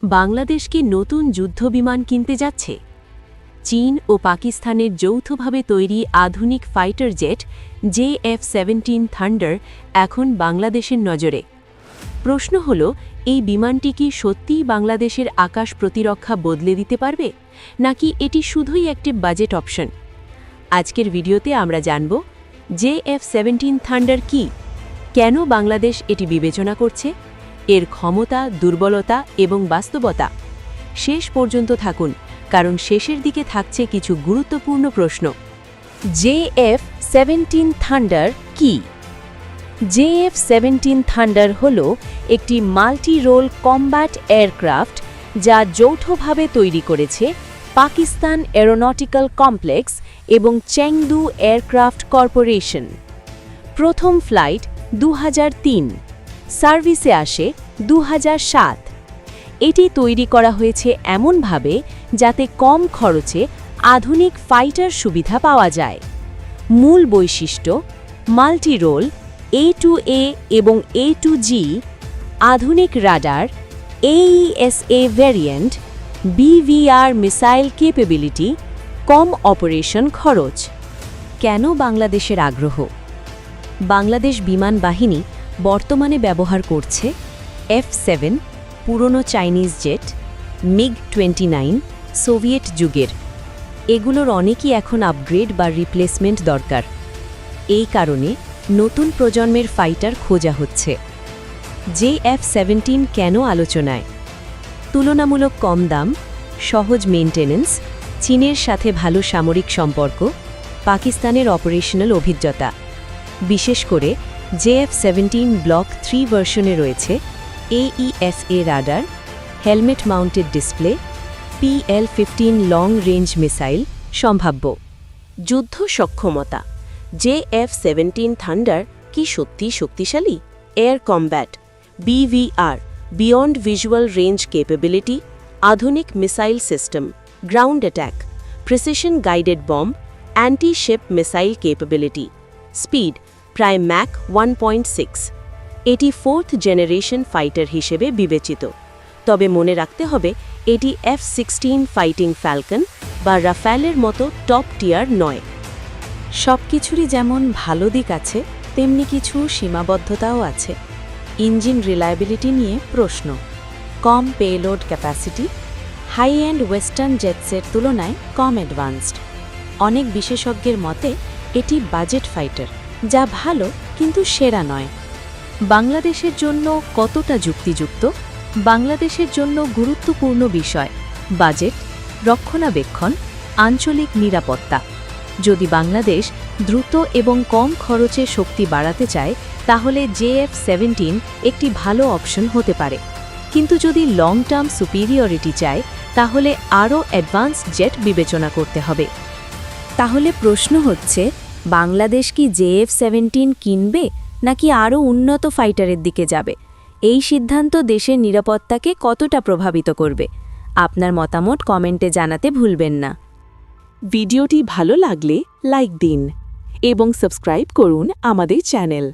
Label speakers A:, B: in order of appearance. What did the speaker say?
A: বাংলাদেশ কি নতুন যুদ্ধবিমান কিনতে যাচ্ছে? চীন ও পাকিস্তানের যৌথভাবে তৈরি আধুনিক ফাইটার জেট JF-17 থান্ডার এখন বাংলাদেশের নজরে। প্রশ্ন হল, এই বিমানটি কি সত্যিই বাংলাদেশের আকাশ প্রতিরক্ষা বদলে দিতে পারবে, নাকি এটি শুধুই একটি বাজেট অপশন? আজকের ভিডিওতে আমরা জানব JF-17 থান্ডার কি, কেন বাংলাদেশ এটি বিবেচনা করছে, এর ক্ষমতা, দুর্বলতা এবং বাস্তবতা। শেষ পর্যন্ত থাকুন, কারণ শেষের দিকে থাকছে কিছু গুরুত্বপূর্ণ প্রশ্ন। JF-17 থান্ডার কি? JF-17 থান্ডার হল একটি মাল্টি রোল কম্ব্যাট এয়ারক্রাফট যা যৌথভাবে তৈরি করেছে পাকিস্তান এরোনটিক্যাল কমপ্লেক্স এবং চেংদু এয়ারক্রাফট কর্পোরেশন। প্রথম ফ্লাইট 2003, সার্ভিসে আসে 2007। এটি তৈরি করা হয়েছে এমনভাবে যাতে কম খরচে আধুনিক ফাইটার সুবিধা পাওয়া যায়। মূল বৈশিষ্ট্য: মাল্টি রোল, A2A এবং A2G, আধুনিক radar, AESA variant, BVR missile capability, কম অপারেশন খরচ। কেন বাংলাদেশের আগ্রহ? বাংলাদেশ বিমান বাহিনী বর্তমানে ব্যবহার করছে F-7, পুরনো চাইনিজ জেট, MiG-29, সোভিয়েত যুগের। এগুলোর অনেকই এখন আপগ্রেড বা রিপ্লেসমেন্ট দরকার। এই কারণে নতুন প্রজন্মের ফাইটার খোঁজা হচ্ছে। JF-17 কেন আলোচনায়? তুলনামূলক কম দাম, সহজ মেইনটেনেন্স, চীনের সাথে ভালো সামরিক সম্পর্ক, পাকিস্তানের অপারেশনাল অভিজ্ঞতা। বিশেষ করে JF-17 ব্লক 3 ভার্সনে রয়েছে AESA radar, helmet mounted display, PL-15 long range missile সম্ভাব্য। যুদ্ধ সক্ষমতা: JF-17 থান্ডার কি সত্যিই শক্তিশালী? Air combat, BVR, beyond visual range capability, আধুনিক missile system, ground attack, precision guided bomb, anti ship missile capability. Speed প্রায় ম্যাক 1.6। এটি 4th generation fighter হিসেবে বিবেচিত। তবে মনে রাখতে হবে, এটি F-16 ফাইটিং ফ্যালকন বা রাফালের মতো টপ টিয়ার নয়। সবকিছুরই যেমন ভালো দিক আছে, তেমনি কিছু সীমাবদ্ধতাও আছে। ইঞ্জিন রিলায়েবিলিটি নিয়ে প্রশ্ন। কম payload capacity, high end western জেটসের তুলনায় কম অ্যাডভান্সড। অনেক বিশেষজ্ঞের মতে এটি বাজেট ফাইটার, যা ভালো কিন্তু সেরা নয়। বাংলাদেশের জন্য কতটা যুক্তিযুক্ত? বাংলাদেশের জন্য গুরুত্বপূর্ণ বিষয় বাজেট, রক্ষণাবেক্ষণ, আঞ্চলিক নিরাপত্তা। যদি বাংলাদেশ দ্রুত এবং কম খরচে শক্তি বাড়াতে চায়, তাহলে JF-17 একটি ভালো অপশন হতে পারে। কিন্তু যদি লং টার্ম সুপিরিয়রিটি চায়, তাহলে আরও অ্যাডভান্স জেট বিবেচনা করতে হবে। তাহলে প্রশ্ন হচ্ছে, বাংলাদেশ কি JF-17 কিনবে, নাকি আরও উন্নত ফাইটারের দিকে যাবে? এই সিদ্ধান্ত দেশের নিরাপত্তাকে কতটা প্রভাবিত করবে? আপনার মতামত কমেন্টে জানাতে ভুলবেন না। ভিডিওটি ভালো লাগলে লাইক দিন এবং সাবস্ক্রাইব করুন আমাদের চ্যানেল।